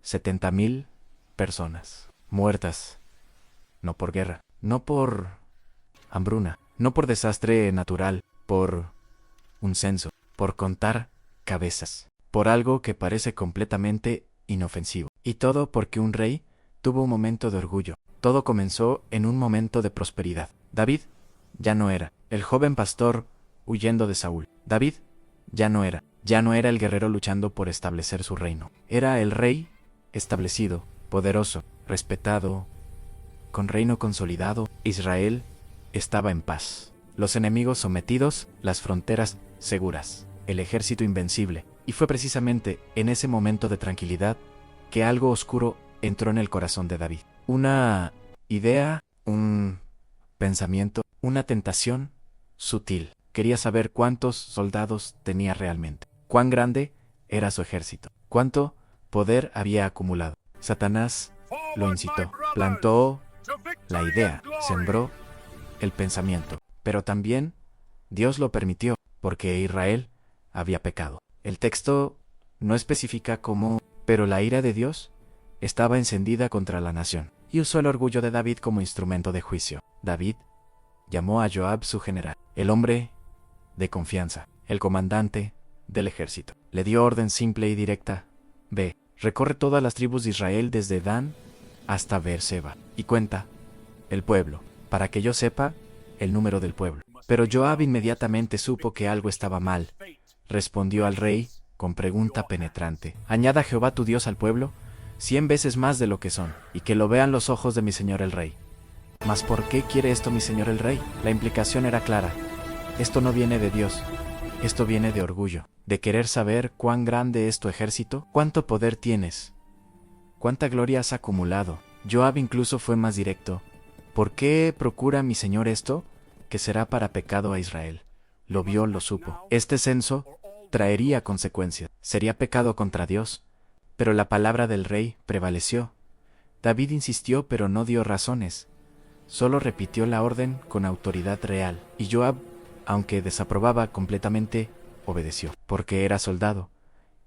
70,000 personas muertas, no por guerra, no por hambruna, no por desastre natural, por un censo, por contar cabezas, por algo que parece completamente inofensivo. Y todo porque un rey tuvo un momento de orgullo. Todo comenzó en un momento de prosperidad. David ya no era el joven pastor huyendo de Saúl. David ya no era el guerrero luchando por establecer su reino. Era el rey establecido, poderoso, respetado, con reino consolidado. Israel estaba en paz. Los enemigos sometidos, las fronteras seguras, el ejército invencible. Y fue precisamente en ese momento de tranquilidad que algo oscuro entró en el corazón de David. Una idea, un pensamiento, una tentación sutil. Quería saber cuántos soldados tenía realmente, cuán grande era su ejército, cuánto poder había acumulado. Satanás lo incitó, plantó la idea, sembró el pensamiento, pero también Dios lo permitió, porque Israel había pecado. El texto no especifica cómo, pero la ira de Dios estaba encendida contra la nación, y usó el orgullo de David como instrumento de juicio. David llamó a Joab su general, el hombre de confianza, el comandante del ejército. Le dio orden simple y directa: ve, recorre todas las tribus de Israel desde Dan hasta Beerseba, y cuenta el pueblo, para que yo sepa el número del pueblo. Pero Joab inmediatamente supo que algo estaba mal. Respondió al rey con pregunta penetrante: añada Jehová tu Dios al pueblo 100 veces más de lo que son, y que lo vean los ojos de mi señor el rey. ¿Mas por qué quiere esto mi señor el rey? La implicación era clara. Esto no viene de Dios. Esto viene de orgullo, de querer saber cuán grande es tu ejército, cuánto poder tienes, cuánta gloria has acumulado. Joab incluso fue más directo: ¿por qué procura mi señor esto? Que será para pecado a Israel. Lo vio, lo supo. Este censo traería consecuencias. Sería pecado contra Dios. Pero la palabra del rey prevaleció. David insistió, pero no dio razones. Solo repitió la orden con autoridad real. Y Joab, aunque desaprobaba completamente, obedeció, porque era soldado,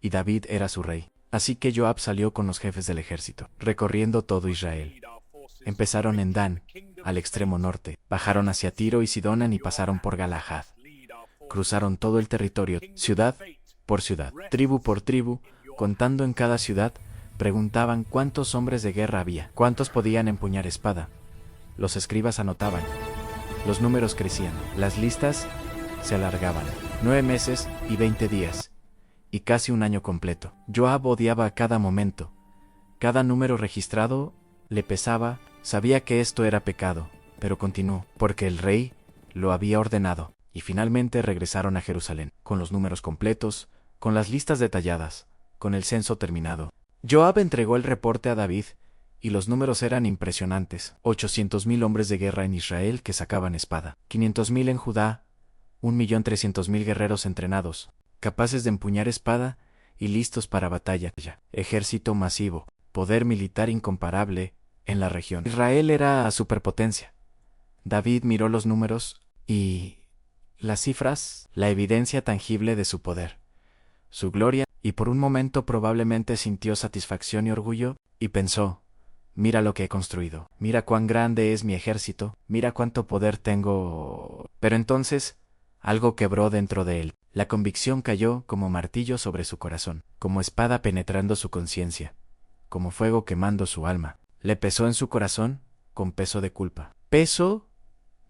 y David era su rey. Así que Joab salió con los jefes del ejército, recorriendo todo Israel. Empezaron en Dan, al extremo norte, bajaron hacia Tiro y Sidón y pasaron por Galahad. Cruzaron todo el territorio, ciudad por ciudad, tribu por tribu, contando en cada ciudad. Preguntaban cuántos hombres de guerra había, cuántos podían empuñar espada. Los escribas anotaban. Los números crecían, las listas se alargaban. 9 meses y 20 días, y casi un año completo. Joab odiaba a cada momento. Cada número registrado le pesaba. Sabía que esto era pecado, pero continuó, porque el rey lo había ordenado. Y finalmente regresaron a Jerusalén, con los números completos, con las listas detalladas, con el censo terminado. Joab entregó el reporte a David, y los números eran impresionantes: 800,000 hombres de guerra en Israel que sacaban espada, 500,000 en Judá, 1,300,000 guerreros entrenados, capaces de empuñar espada y listos para batalla. Ejército masivo, poder militar incomparable en la región. Israel era superpotencia. David miró los números y las cifras, la evidencia tangible de su poder, su gloria, y por un momento probablemente sintió satisfacción y orgullo, y pensó: mira lo que he construido, mira cuán grande es mi ejército, mira cuánto poder tengo. Pero entonces algo quebró dentro de él. La convicción cayó como martillo sobre su corazón, como espada penetrando su conciencia, como fuego quemando su alma. Le pesó en su corazón con peso de culpa, peso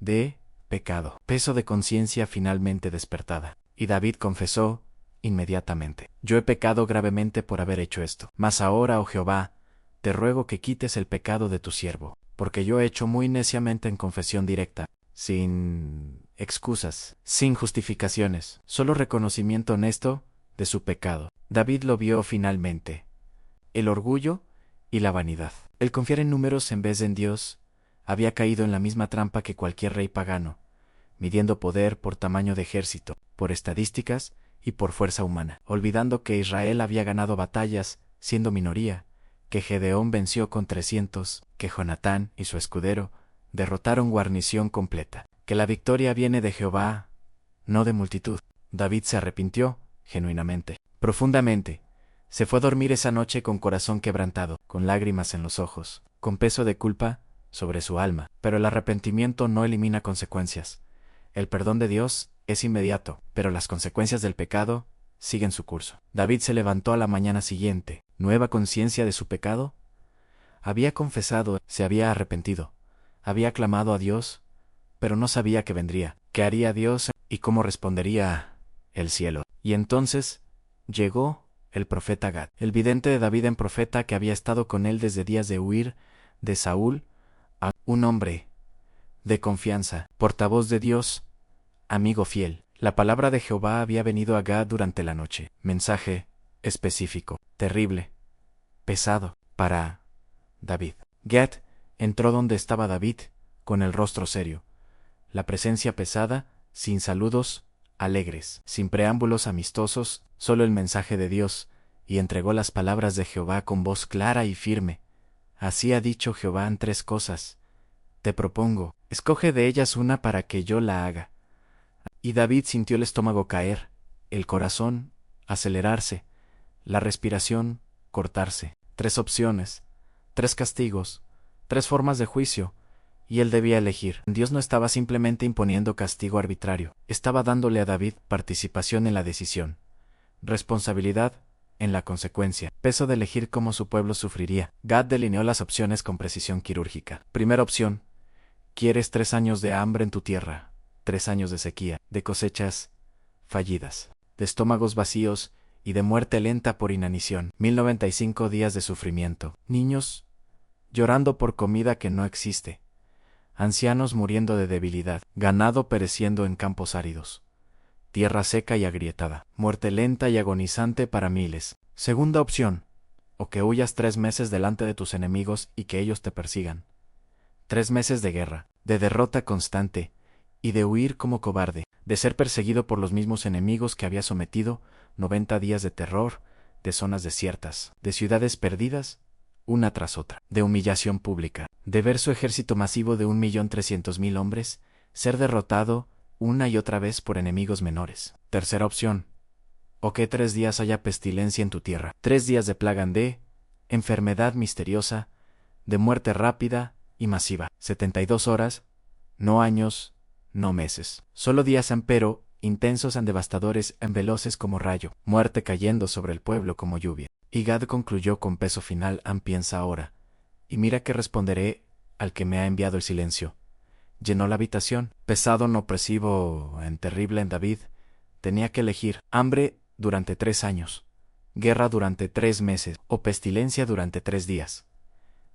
de pecado, peso de conciencia finalmente despertada. Y David confesó inmediatamente: yo he pecado gravemente por haber hecho esto. Mas ahora, oh Jehová, te ruego que quites el pecado de tu siervo, porque yo he hecho muy neciamente en confesión directa, sin excusas, sin justificaciones, solo reconocimiento honesto de su pecado. David lo vio finalmente: el orgullo y la vanidad, el confiar en números en vez de en Dios, había caído en la misma trampa que cualquier rey pagano, midiendo poder por tamaño de ejército, por estadísticas y por fuerza humana, olvidando que Israel había ganado batallas siendo minoría, que Gedeón venció con 300, que Jonatán y su escudero derrotaron guarnición completa, que la victoria viene de Jehová, no de multitud. David se arrepintió, genuinamente, profundamente. Se fue a dormir esa noche con corazón quebrantado, con lágrimas en los ojos, con peso de culpa sobre su alma. Pero el arrepentimiento no elimina consecuencias. El perdón de Dios es inmediato, pero las consecuencias del pecado siguen su curso. David se levantó a la mañana siguiente, nueva conciencia de su pecado. Había confesado, se había arrepentido, había clamado a Dios, pero no sabía qué vendría, qué haría Dios y cómo respondería el cielo. Y entonces llegó el profeta Gad, el vidente de David en profeta que había estado con él desde días de huir de Saúl, a un hombre de confianza, portavoz de Dios, amigo fiel. La palabra de Jehová había venido a Gad durante la noche. Mensaje específico, terrible, pesado, para David. Gad entró donde estaba David, con el rostro serio, la presencia pesada, sin saludos alegres, sin preámbulos amistosos, solo el mensaje de Dios, y entregó las palabras de Jehová con voz clara y firme. Así ha dicho Jehová en 3 cosas. Te propongo, escoge de ellas una para que yo la haga. Y David sintió el estómago caer, el corazón acelerarse, la respiración cortarse. 3 opciones, 3 castigos, 3 formas de juicio, y él debía elegir. Dios no estaba simplemente imponiendo castigo arbitrario, estaba dándole a David participación en la decisión, responsabilidad en la consecuencia, peso de elegir cómo su pueblo sufriría. Gad delineó las opciones con precisión quirúrgica. Primera opción: quieres 3 años de hambre en tu tierra, 3 años de sequía, de cosechas fallidas, de estómagos vacíos y de muerte lenta por inanición. 1095 días de sufrimiento. Niños llorando por comida que no existe. Ancianos muriendo de debilidad. Ganado pereciendo en campos áridos. Tierra seca y agrietada. Muerte lenta y agonizante para miles. Segunda opción: o que huyas 3 meses delante de tus enemigos y que ellos te persigan. 3 meses de guerra, de derrota constante, y de huir como cobarde, de ser perseguido por los mismos enemigos que había sometido. 90 días de terror, de zonas desiertas, de ciudades perdidas, una tras otra, de humillación pública, de ver su ejército masivo de 1.300.000 hombres ser derrotado una y otra vez por enemigos menores. Tercera opción: o que 3 días haya pestilencia en tu tierra, 3 días de plaga, de enfermedad misteriosa, de muerte rápida y masiva. 72 horas, no años, no meses, solo días empero, intensos y devastadores, veloces como rayo, muerte cayendo sobre el pueblo como lluvia. Y Gad concluyó con peso final: piensa ahora, y mira que responderé al que me ha enviado el silencio. Llenó la habitación, pesado, opresivo, terrible en David. Tenía que elegir: hambre durante 3 años, guerra durante 3 meses, o pestilencia durante 3 días.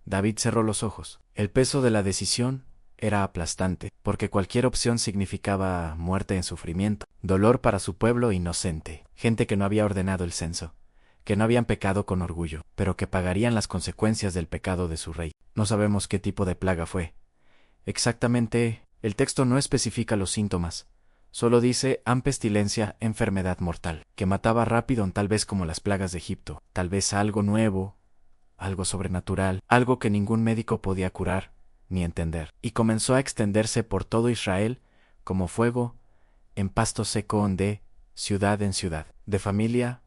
David cerró los ojos. El peso de la decisión era aplastante, porque cualquier opción significaba muerte en sufrimiento, dolor para su pueblo inocente, gente que no había ordenado el censo, que no habían pecado con orgullo, pero que pagarían las consecuencias del pecado de su rey. No sabemos qué tipo de plaga fue. Exactamente, el texto no especifica los síntomas, solo dice: pestilencia, enfermedad mortal, que mataba rápido, tal vez como las plagas de Egipto, tal vez algo nuevo, algo sobrenatural, algo que ningún médico podía curar ni entender, y comenzó a extenderse por todo Israel como fuego en pasto seco, de ciudad en ciudad, de familia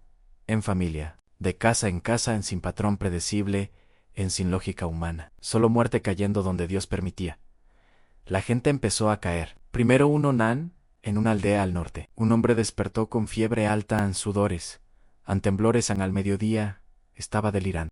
en familia, de casa en casa, en sin patrón predecible, en sin lógica humana, solo muerte cayendo donde Dios permitía. La gente empezó a caer. Primero un Onán, en una aldea al norte. Un hombre despertó con fiebre alta, en sudores, en temblores, al mediodía, estaba delirando.